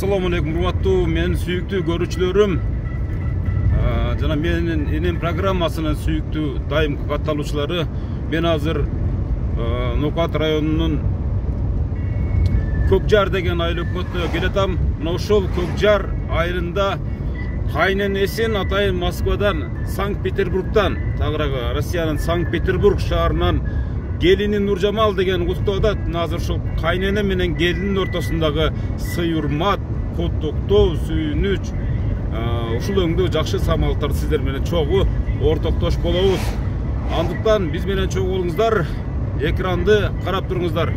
Assalamu alaikum, урматтуу менин сүйүктүү көрүүчүлөрүм. Жана менин энем программасынын сүйүктүү дайымкы катталуучулары. Мен азыр Нокат районунун Көкжар деген айыл өкмөтүнө келатам. Мына ошол Көкжар айылында кайненесин атайын Москвадан, Санкт-Петербургдан, тагыраагы Россиянын Санкт-Петербург шаарынан Gelini Nurjamal деген куттоодат. Азыр ушул кайнене менен келиндин ортосундагы сый-урмат, куттуктоо, сүйүнүч, ушул өңдүү жакшы самалыктарды сиздер менен чогуу ортоктош болобуз. Андыктан биз менен чогуу болуңуздар, экранды карап туруңуздар.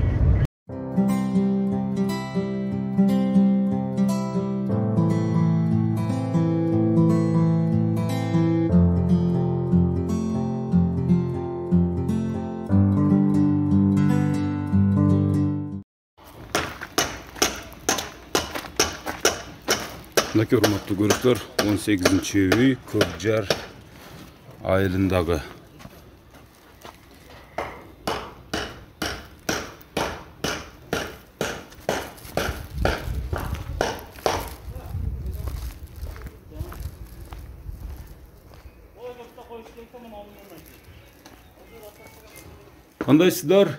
Мынакей урматтуу көрүүчүлөр, 18-үй Көкжар айылындагы кандайсыздар?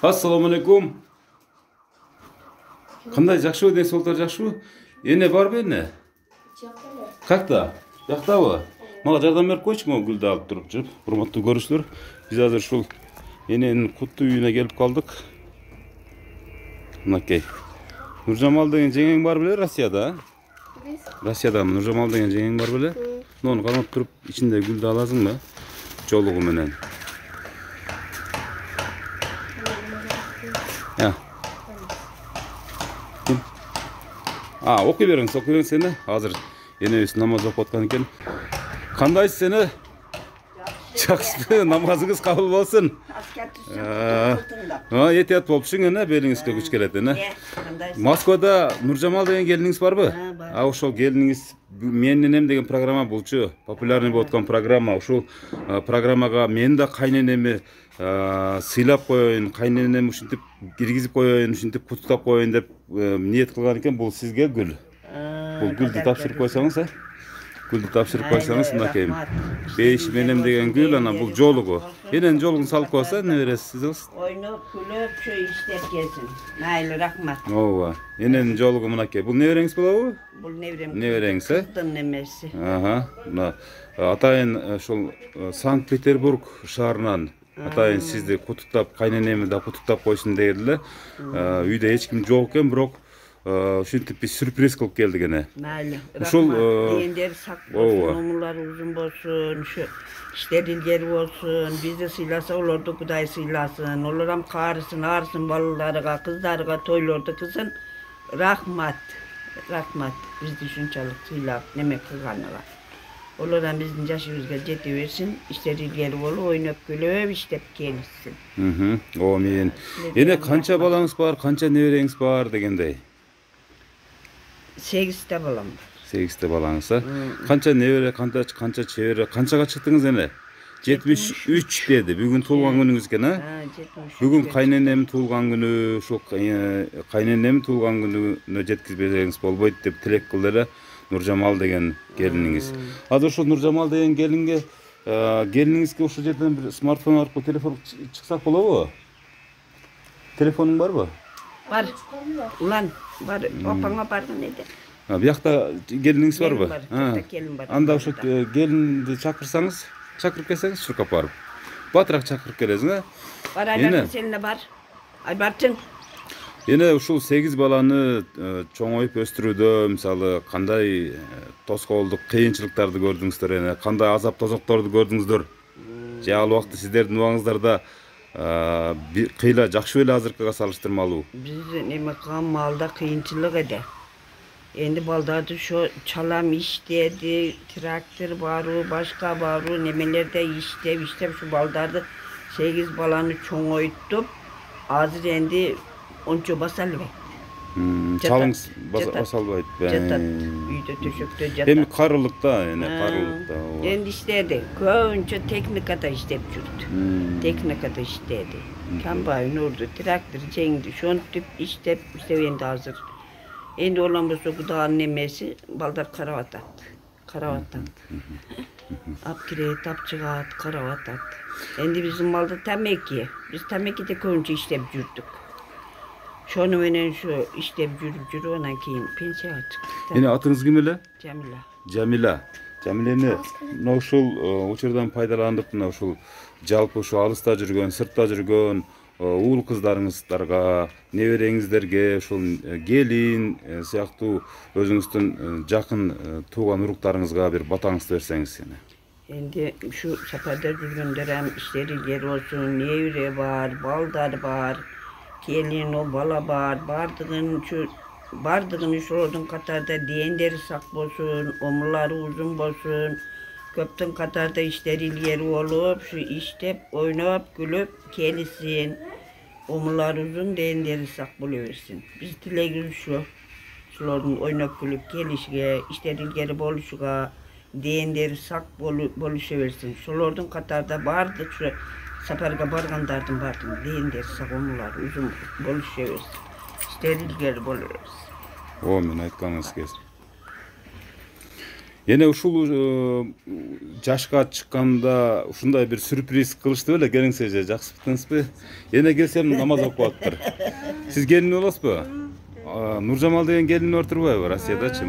Ассаламу алейкум. Кандай жакшыбы, ден соолуктар жакшыбы? Эне барбы эне? Какта? Жактабы? Мага жардам берип койчу, могу гүлдү алып туруп жүрүп. Урматтуу көрүүчүлөр, биз азыр ушул эненин куттуу үйүнө келип калдык. Мынакей. Нуржамал деген жеңең бар беле Россияда? Россиядамы Нуржамал деген жеңең бар беле? Муну кармап туруп, ичинде гүлдү аласыңбы? Жолугу менен. Окуй бериңиз эне. Азыр энебиз намаз окуп аткан экен. Кандайсыз эне? Жакшы, намазыңыз кабыл болсун. Этият болупсуң эне, белиңизге күч келет эне. Москвада Нуржамал деген келиниңиз барбы? Ошол келиниңиз менин энем деген программа болчу, популярный болуп аткан программа. Ушул программага мен да кайненеми сыйлап коеюн, кайненем ушинтип киргизип коеюн, ушинтип куттуктап коеюн деп ниет кылган экен. Бул сизге гүл. Бул гүлдү тапшырып койсоңуз, Гүлдү тапшырып койсоңуз, мынакей. Бейиш менем деген гүл, ана бул жолугу. Менин жолугун салып койсо, не бересиз? Ойноп, күлөп, чөй иштеп келсин. Майлы, рахмат. Ооба. Эненин жолугу мынакей. Бул небереңиз болобу? Бул неберем. Небереңиз, Кыздын немеси. Мына атайын ошол Санкт-Петербург шаарынан атайын сизди куттуктап, кайненеми да куттуктап койсун деди эле. Үйдө эч ким жок экен, бирок ушинтип биз сюрприз кылып келдик эне. Майлы. Ушул дегендер сак болсун, умурлары узун болсун, ушу иштер илгери болсун, бизди сыйласа, олорду Кудай сыйласын. Олор ham каарысын, аарысын балдарыга, кыздарыга тойлорду кылсын. Рахмат. Рахмат. Бизди ушунчалык сыйлап, неме кылганыга. Олор ham биздин жашыбызга жете берсин, иштер илгери болуп, ойноп күлөп иштеп келишсин. Мен. Эне канча балаңыз бар, канча небереңиз бар дегендей? 8 балам бар. 8 балаңыз, Канча небере, канча чебере, канчага чыктыңыз эне? 73 деди. Бүгүн туулган күнүңүз экен, 73. Бүгүн кайненем туулган күнү, ушул кайненем туулган күнүнө жеткизбесеңиз болбойт деп тилек кылды эле Нуржамал деген келиниңиз. Азыр ушул Нуржамал деген келиниңизге ушул жерден бир смартфон аркылуу телефон чыксак болобу? Телефонуң барбы? Бар. Улан бар. Опаңа барган эди. Биякта келиниңиз барбы? Келин бар. Анда ошо келинди чакырсаңыз, чакырып келсеңиз, чуркап барып. Батыраак чакырып келесиң, Бар, айбар, сен да бар. Айбарчын. Эне ушул 8 баланы чоңоюп өстүрүүдө, мисалы, кандай тоскоолдук кыйынчылыктарды көрдүңүздөр, эне кандай азап тозокторду көрдүңүздөр? Же ал убакта сиздердин убагыңыздарда кыйла жакшы беле азыркыга салыштырмалуу? Биз неме кылган маалда кыйынчылык эди. Энди балдарды ошо чалам иштеди, трактор баруу, башка баруу, немелерде иштеп ушу балдарды 8 баланы чоңойтуп, азыр энди ончо баса элбейт. Çalыңыз басалбайт. Жатат. Үйдө төшөктө жатат. Эми карылыкта, карылыкта. Endi иштеди. Көбүнчө техникада иштеп жүрдү. Техникада иштеди. Комбайн урду, трактор жеңди, шонтуп иштеп енді азыр. Енді olan болсо Кудайдын немеси балдар карап атат. Карап атат. Ап кирет, ап чыгат, карап атат. Енді биздин малда тамеки. Биз тамекиде көбүнчө иштеп жүрдүк. Şonu menen şu işlep жүрүп анан кийин пенсияга чыктык. Эне атыңыз ким эле? Жамила. Жамила. Жамилени мына ушул учурдан пайдаланып мына ушул жалпы ушу алыста жүргөн, сыртта жүргөн уул кыздарыңыздарга, небереңиздерге, ушул келин сыяктуу өзүңүздүн жакын тууган уруктарыңызга бир батаңызды берсеңиз эне. Endi şu safarda жүргөндөр hem işleri ilgili olsun, nevre var, baldar var. Gelin o bala var, bardığın şoldun katarda diyenleri sak bolsun, omurları uzun bolsun, köptün katarda işleri ilgili olup, şu iştep, oynayıp, gülüp, kelisin, omurları uzun diyenleri sak buluversin. Biz dileğimiz şu, şoldun oynayıp, gülüp, kelişge, işleri ilgili boluşuga, diyenleri sak boluşuversin. Şoldun katarda bardık şu, Saparga bargandardın bardım, deyinler sağımlar, uzun boluşuyoruz. İşte boluruz. O, men aytkanыңыз кез. Эне ушул жашка чыкканда ушундай бир сюрприз кылышты беле, келиңиз жакшысызбы? Эне келсем намаз окуп атыптыр. Сиз келин болосузбу? Нуржамал деген келин бар турбайбы Россиядачы,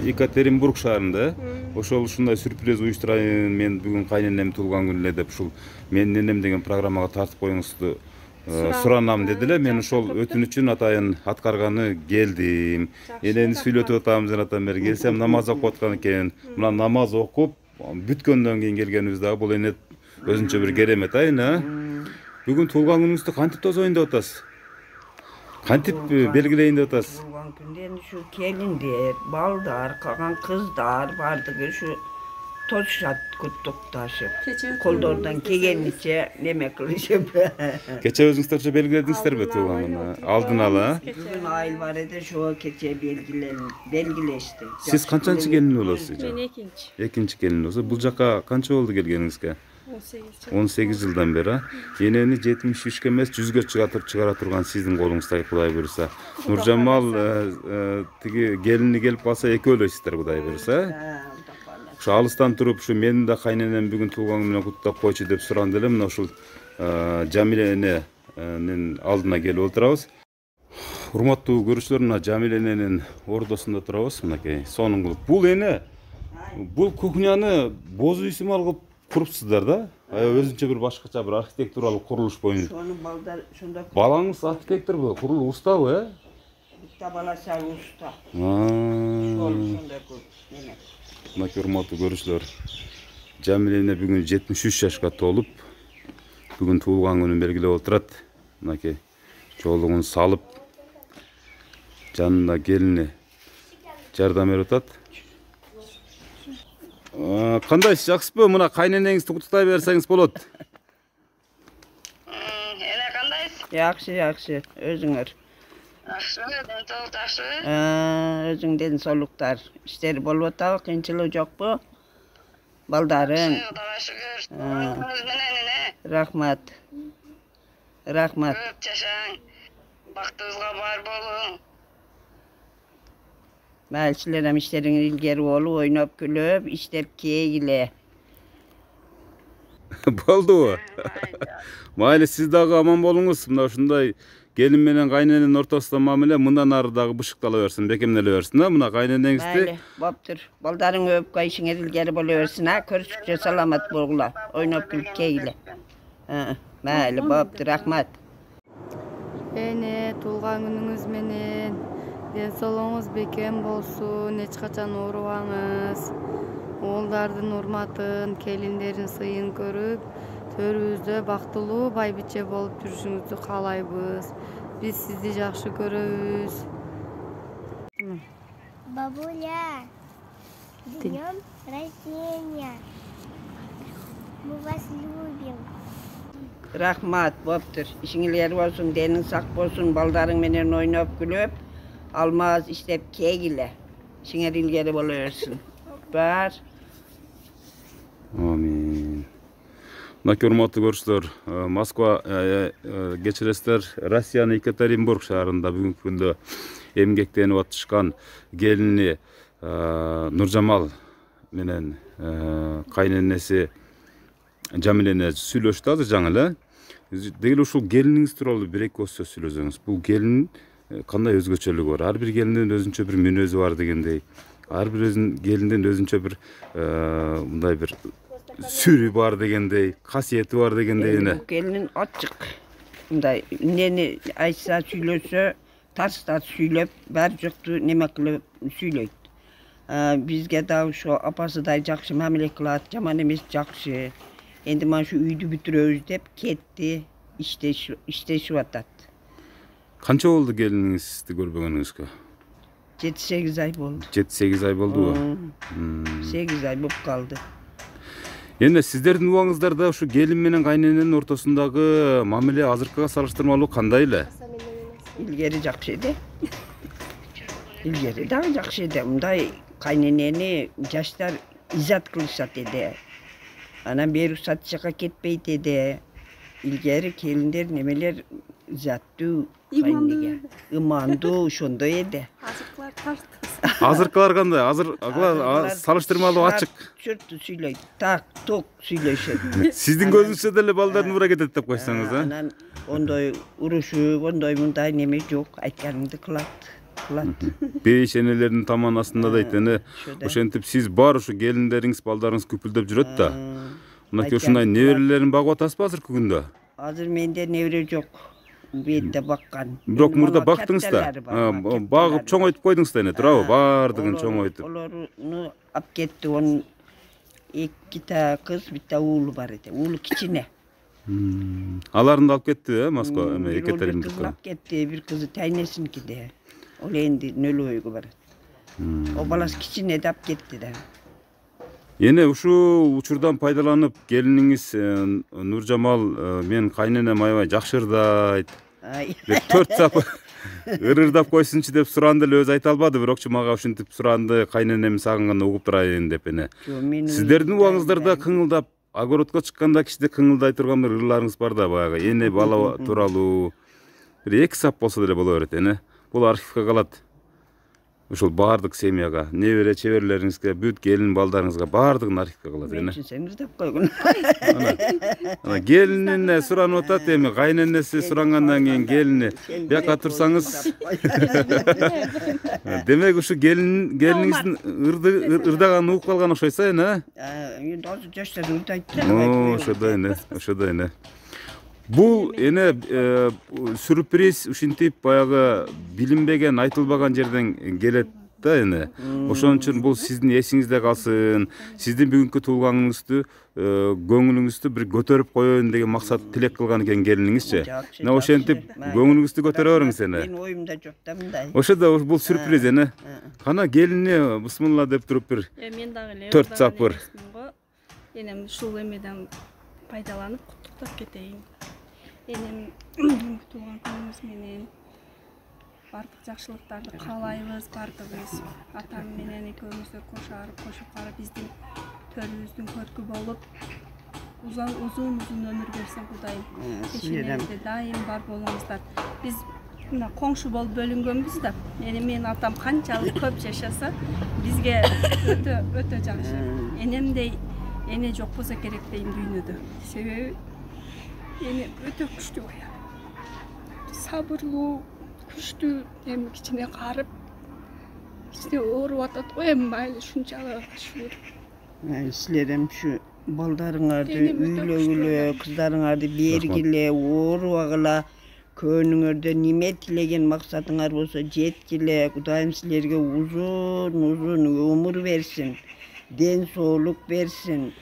Екатеринбург шаарында. Ошол ушундай сюрприз уюштурайын, мен бүгүн кайненем туулган күнү эле деп ушул менин энем деген программага тартып коюңузду суранам дедиле. Мен ошол өтүнүчүн атайын аткарганы келдим. Энени сүйлөтүп атам, жанатан бери келсем намаз окуп аткан экен. Мына намаз окуп бүткөндөн кийин келгенибиз дагы бул эне өзүнчө бир керемет айына. Бүгүн туулган күнүңүздү кантип тосоюн деп атасыз? Кантип белгилейин деп атасыз? Туулган күндөн şu келиндер, балдар, калган кыздар бардыгы şu тошат куттукташып. Колдордон келгениче неме кылышып. Кече өзүңүздөрчө белгиледиңиздерби туулган күнү? Алдын ала? Бүгүн айыл бар эди, şu кече белгилешти. Сиз канчанчы келин болосуз? Мен экинчи. Экинчи келин болсо, бул жака канча болду келгениңизге? 18 жылдан бери. Энени 73 эмес 100гө чыгара турган сиздин колуңузда Кудай буйруса. Нуржамал тиги келини келип калса экөөлөйсүздөр Кудай буйруса. Ушу алыстан туруп ушу менин да кайненем бүгүн туулган күнүнө куттуктап койчу деп суран деле мына ушул Жамиле эненин алдына келип отурабыз. Урматтуу көрүүчүлөр, мына Жамиле эненин ордосунда турабыз мынакей. Сонун кылып. Бул эне бул кухняны боз үйсүм алып курупсуздар да? Өзүнчө бир башкача бир архитектуралык курулуш боюнча. Шону балдар шондо. Балаңыз архитектор бу, курулуш устабы, Уста баласы уста. Мына урматтуу көрүүчүлөр, Жамиле эне бүгүн 73 жашка толуп, бүгүн туулган күнүн белгилеп отурат. Мынакей жоолугун салып, жанында келини жардам берип атат. Кандайсыз, жакшысызбы? Мына кайненеңизди куттуктай берсеңиз болот. Эне кандайсыз? Жакшы, өзүңөр. Жакшыбы, денсаулык жакшыбы? Өзүң денсаулуктар иштери болуп атабы, кыйынчылык жокпу? Балдарың. Кудайга шүгүр. Өзү менен эне. Рахмат. Көп жашаң. Бактыбызга бар болуң. Мәл силерем işlerin ilgeri olup, oynap gülüp, işlep keygile. Болду. Майли, сиз дагы аман болуңуз. Мына ушундай келин менен кайнененин ортосунда мамиле мындан ары дагы бышыктала берсин, бекемделе берсин. Мына кайненеңизди. Мәли, боптур. Балдарың өп кайшыңар ilgeri боло берсин, көрүшүкчө саламат болгула. Oynap gülüp keygile. Мәли, боптур, рахмат. Эне туулган күнүңүз менен денсаулыгыңыз бекем болсун, эч качан оорубаңыз. Уулдардын урматын, келиндердин сыйын көрүп, төрүбүздө бактылуу байбиче болуп жүрүшүңүздү каалайбыз. Биз сизди жакшы көрөбүз. Бабуля, с днем рождения. Мы вас любим. Rahmat, boptur. İşinler olsun, denin sak bolsun, baldarың menen oynap gülüp, almaz işlep kegile. İşiңер ilgili bolursun. Бар. Amin. Мына урматтуу көрүүчүлөр, Москва кечиресиздер, Россиянын Екатеринбург шаарында бүгүнкү күндө эмгектенип атышкан келини Нуржамал менен кайненеси Жамилене сүйлөштү азыр жаңы эле. Дегеле ушул келиниңиз тууралуу бир эки сөз сүйлөсөңүз. Бул келин кандай өзгөчөлүгү бар? Ар бир келиндин өзүнчө бир мүнөзү бар дегендей. Ар бир келиндин өзүнчө бир мындай бир сүрү бар дегендей, касиети бар дегендей эне. Gelinin açık. Mınday neni aysa söylösö, tars söylöp, ber joktu neme kılıp söyleyt. Bizge da şu apası da jakşı mamile kılat, jaman emes jakşı. Endi mana şu üydü бүтүрөбүз деп кетти. İşte şu atat. Kança oldu geliniңизди көрбөгөнүңүзгө? 7-8 ay boldu. 7-8 ay болдубу? 8 ay bolup kaldı. Эне сиздердин убаңыздарда ушу келин менен кайнененин ортосундагы мамиле азыркыга салыштырмалуу кандай эле? İlgeri jakşı edi. İlgeri daha jakşı edi. Mınday kayneneni jaşlar izat kılışat edi. Anam beri satışa ketpeyt edi. İlgeri kelinler nemeler zattı kaynenege. Imandı şondo edi. Азыркылар тарт. Азыркылар кандай? Азыркылар салыштырмалуу ачык. Çürtü söyleyt, tak tok söyleşet. Сиздин көзүңүзчө деле балдардын ура кетет деп койсоңуз, а? Anan ondoy uruşup, ondoy mınday neme yok. Aytkanыңды kılat. Бейиш энелердин таман астында дейт эне. Ошентип сиз бар ушу келиндериңиз, балдарыңыз күпүлдөп жүрөт да. Мынакей ушундай неберелерин багып атасызбы азыркы күндө? Azır mende nevre yok. Bende bakkan. Бирок мурда бактыңыз да. Багып чоңойтуп койдуңуз да эне, туурабы? Бардыгын чоңойтуп. Olorunu ap ketти. Onun ikkita kız, bitta uğulu var edi. Uğulu kiçine. Аларын да алып кетти, Москва, эме Bir Екатеринбургка. kızı ap ketti, bir kızı taynesinki de. Ol endi nölü oygu var. O balas kiçine de ap ketti de. Эне ушул учурдан пайдаланып келиниңиз Нуржамал мен кайненем аябай жакшы ырдайт Ay. деп 4 сап ырырдап койсунчу деп суранды эле өзү айта албады, бирокчу мага ушинтип суранды, кайненем сагынганда угуп турайын деп эне. Сиздердин убаңыздарда кыңылдап огородко чыкканда кичиде кыңылдай турган бир ырларыңыз бар да, баягы эне бала тууралуу бир 2 сап болсо деле боло берет эне. Бул архивге калат. Ушул бардык семьяга, небере чеберлериңизге, бүт келин балдарыңызга бардыгын архивге калат эне. Sen ırдап koygun. Ана келинине суранып атат эми, кайненеси сурангандан кийин келини бияка турсаңыз. Демек ушу келиниңиздин ырдаганын угуп калган окшойсо эне. Endi azı jaşlar ırдайт. Ошодо эне. Бул эне сюрприз ушинтип баягы билинбеген, айтылбаган жерден келет да эне. Ошон үчүн бул сиздин эсиңизде калсын, сиздин бүгүнкү туулганыңызды, көңүлүңүздү бир көтөрүп коеюн деген максат тилек кылган экен келиниңизчи. Мына ошентип көңүлүңүздү көтөрө бериңиз эне. Мен оюмда жок да мындай. Ошодо бул сюрприз эне. Кана келини бисмилла деп туруп бир Мен дагы эле 4 сапыр. Энем ушул эмеден пайдаланып куттуктап кетейин. Энем туулган күнүңүз менен бардык жакшылыктарды каалайбыз, бардыгыбыз атам менен экөөбүздү кошуп калып биздин төрүбүздүн көркү болуп uzun ömür versin Kudayım. Peşinlerinde daim var bolыңыздар. Biz mына коңшу болуп бөлүнгөнбүз да. Men atam канчалык көп жашаса, бизге өтө жакшы. Энемдей эне жок болсо керек дейм дүйнөдө. Себеби эне өтө күчтүү аяк. Сабырлуу, күчтүү, эми кичине карып, кичине ооруп атат го эми майли ушунчалык шүгүр. Sizlerim şu baldarыңарды үйлөгүлө, кыздарыңарды бергиле, оорубагыла, көнүңөрдө неме тилеген максатыңар болсо жеткиле. Кудайым силерге uzun ömür versin, den соолук берсин.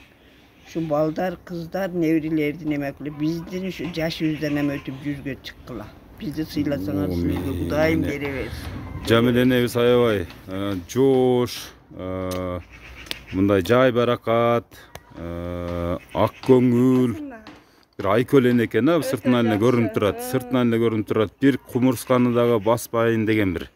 Şu baldar kızlar nevrilerdi nemekli. Bizdin şu yaşımızdan hem ötüp yüzge çıkkıla. Bizi sıylasanlar sizlerge Kudayım bereversin. Jamilene evi аябай жош, мындай жай баракат, ак көңүл, бир айкөл экен да, сыртынан эле көрүнүп турат. Сыртынан эле көрүнүп турат. Бир кумурсканы дагы баспайын деген бир.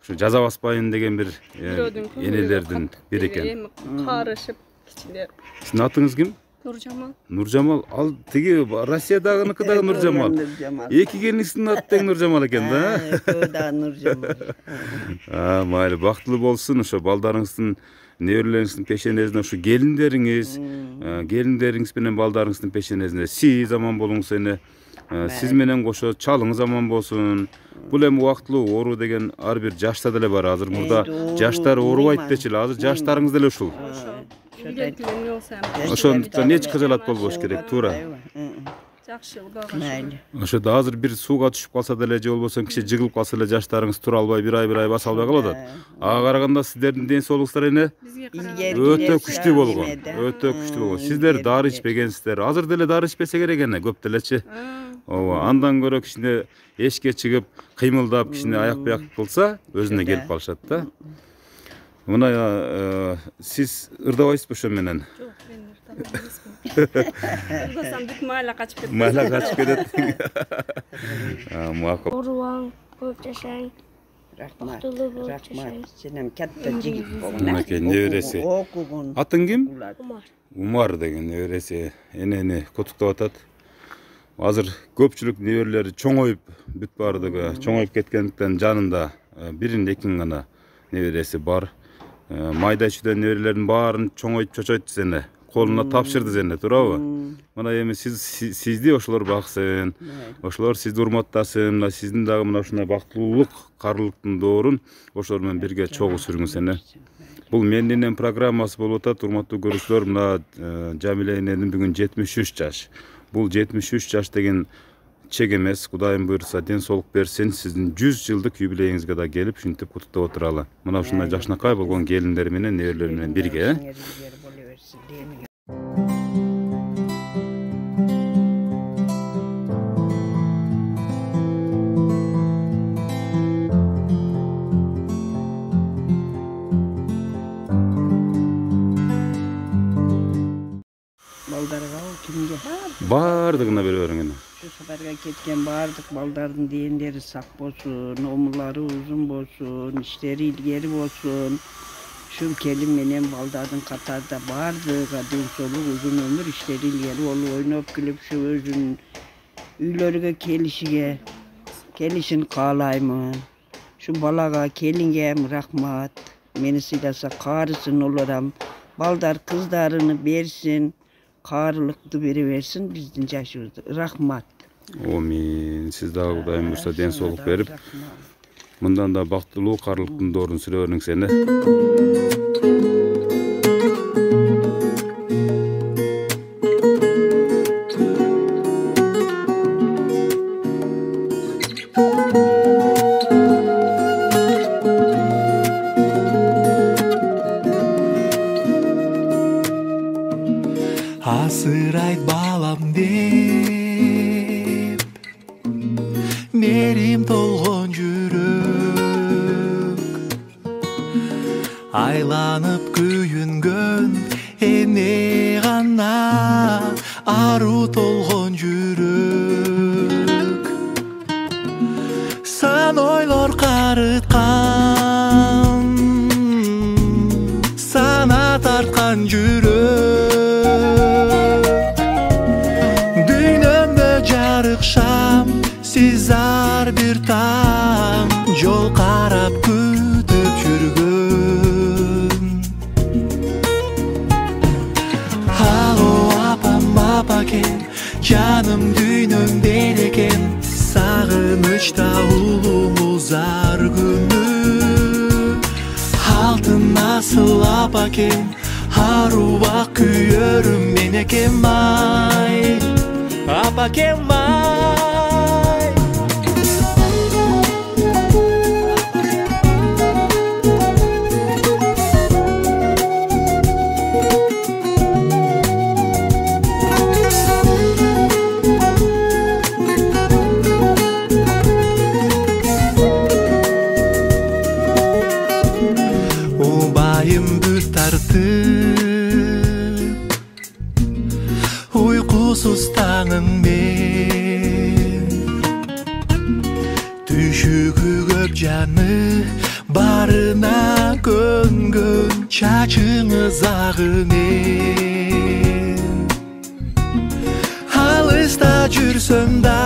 Ушу жаза баспайын деген бир энелердин бири экен. Карышып кичине. Сиздин атыңыз ким? Нуржамал. Нуржамал. Ал тиги Россиядагыныкы дагы Нуржамал. Эки келиңиздин аты тең Нуржамал экен да. Экөө да Нуржамал. Майли, бактылуу болсун ошо балдарыңыздын, неберелериңиздин пешенесине ушу келиндериңиз менен балдарыңыздын пешенесине сиз аман болуңуз эне. Сиз менен кошо чалыңыз аман болсун. Бул эми убактылуу оору деген ар бир жашта деле бар. Азыр мурда жаштар оорубайт дечи эле. Азыр жаштарыңыз деле ушул. Ошондуктан эч кыжалат болбош керек, туура. Жакшы, Кудайга шүгүр. Ошондо азыр бир сууга түшүп калса деле же болбосо киши жыгылып калса эле жаштарыңыз тура албай бир ай баса албай калып атат. Ага караганда сиздердин ден соолугуңуздар эне өтө күчтүү болгон. Өтө күчтүү болгон. Сиздер дары ичпегенсиздер. Азыр деле дары ичпесе керек эне, көп делечи. Ооба, андан көрө кичине эшикке чыгып, кыймылдап, кичине аяк бияк кылса, өзүнө келип калышат да. Мына сиз ырдабайсызбы ошо менен? Жок, мен ырдабайм. Ырдасам бүт майла качып кетет. Майла качып кетет. Макул. Оруаң көп жашаң. Рахмат. Бактылуу болуп жашаң. Рахмат. Сенем катта жигит болгон. Мынакей небереси. Окугун. Атың ким? Умар. Умар деген небереси энени куттуктап атат. Азыр көпчүлүк неберелери чоңоюп бүт бардыгы, чоңоюп кеткендиктен жанында бирин экин гана небереси бар. Майда чүйдөн неберелердин баарын чоңоюп чочойту эне. Колуна тапшырды эне, туурабы? Мына эми сизди ошолор баксын. Ошолор сизди урматтасын. Мына сиздин дагы мына ушундай бактылуулук, карылыктын доорун ошолор менен бирге чогуу сүрүңүз эне. Бул менин программасы болуп атат, урматтуу көрүүчүлөр. Мына Жамиле эненин бүгүн 73 жаш. Бул 73 жаш деген чек эмес. Кудайым буйрса ден соолук берсин. Сиздин 100 жылдык юбилейиңизге да келип, ушинтип куттуктап отуралы. Мына ушундай жакшынакай болгон келиндер менен, неберелер менен бирге. Балдарга кимге? Бардыгына бере бериң. Şu seferge ketken bardıq baldardın deyinleri sak bolsun, omurları uzun bolsun, işleri ilgeri bolsun. Şu kelim menen baldardın katarda bardıq, den soluk uzun ömür işleri ilgeri olu oynap gülüp şu özün üylörüge kelişin kalayman. Şu balaga kelinge rahmat, meni silasa karısın oluram, baldar kızlarını bersin. Karılıklı biri versin bizden yaşıyordu. Rahmat. Amin. Siz dagы Kudayım buyrsa den sooluk berip, mындан da бактылуу карылыктын доорун сүрө бериңиз эне. Асырайт балам деп мерим толгон жүрөк айланып күйүнгөн эне гана ару толгон жүрөк сан ойлор карыткан сана тарткан жүрөк Şam, siz ar bir tam Yol karab kütüp жүргөн Alo apam apaken Canım düynüm dereken Sağınışta ulumuz ar günü Altın nasıl apaken Haruba kүйörüm meneken may Apa que mai Ubayım bir tartıp Uykusuz tağın баяны барына көнгөн чачыңыз агынен алыста жүрсөм да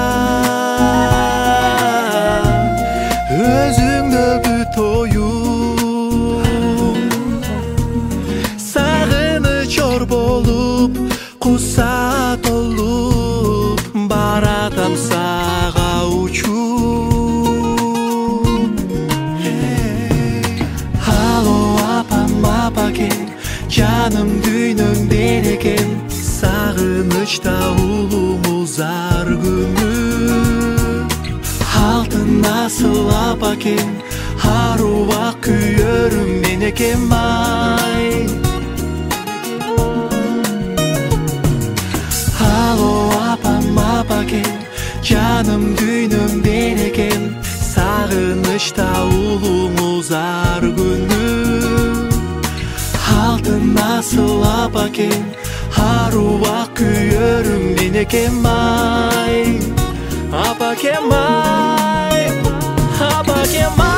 өзүңдө бүт оюм сагыныч ор болуп куса толуп баратам сага учуп алло апам апакен жаным дүйнөм берекен сагынычта улумуз ар күнү алтын асыл апакен аруак күйөрүм менекем ай алло апам апакен жаным дүйнөм берекен сагынычта улумуз ар күнү алтын асыл апакен аруак күйөрүм менекем ай апакем ай апакем ай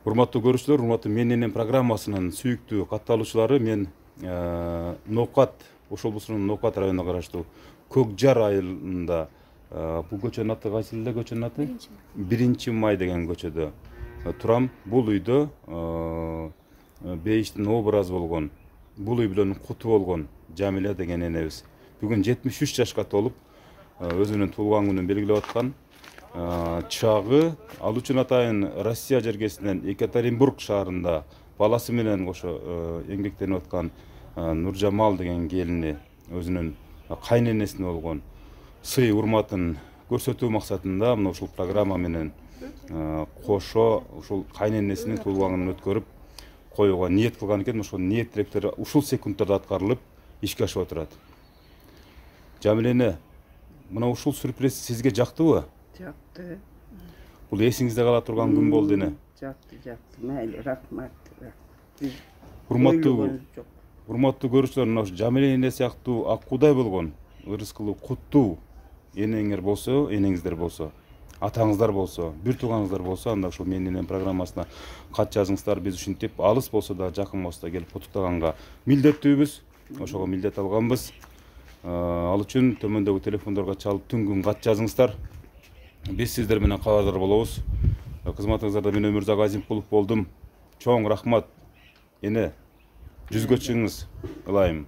Урматтуу көрүүчүлөр, урматтуу Мен Энем программасынын сүйүктүү катталуучулары, мен Ноокат, Ошол Булсунун Ноокат районуна караштуу Көк Жар айылында бул көчөнүн аты кайсы эле көчөнүн аты? 1-май деген көчөдө турам. Бул үйдө бейиштин образы болгон, бул үй бүлөнүн куту болгон Жамиля деген энебиз бүгүн 73 жашка толуп өзүнүн туулган күнүн белгилеп аткан. Чагы ал үчүн атайын Россия жергесинен Екатеринбург шаарында баласы менен ошо эмгектенип аткан Нуржамал деген келини өзүнүн кайненесине болгон сый урматын көрсөтүү максатында мына ушул программа менен кошо ушул кайненесинин туулган күнүн өткөрүп коюуга ниет кылган экен. Ошол ниет тилектер ушул секундтарда аткарылып ишке ашып отурат. Жамиля эне, мына ушул сюрприз сизге жактыбы? Жакты. Бул эсиңизде кала турган күн болду эне. Жакты, майли, рахмат. Урматтуу көрүүчүлөр, мына Жамиля эне сыяктуу ак куудай болгон, ырыскылуу, куттуу энеңер болсо, энеңиздер болсо, атаңыздар болсо, бир тууганыңыздар болсо, анда ушул Мен Энем программасына кат жазыңыздар. Биз ушинтип алыс болсо да, жакын болсо да келип куттуктаганга милдеттүүбүз. Ошого милдет алганбыз. Ал үчүн төмөндөгү телефондорго чалып түнгүн кат жазыңыздар. Биз сиздер менен кабардар болобуз. Кызматыңыздарда мен Өмүрзак Азимкулов болдум. Чоң рахмат. Эне, жүзгө чыгыңыз ылайым.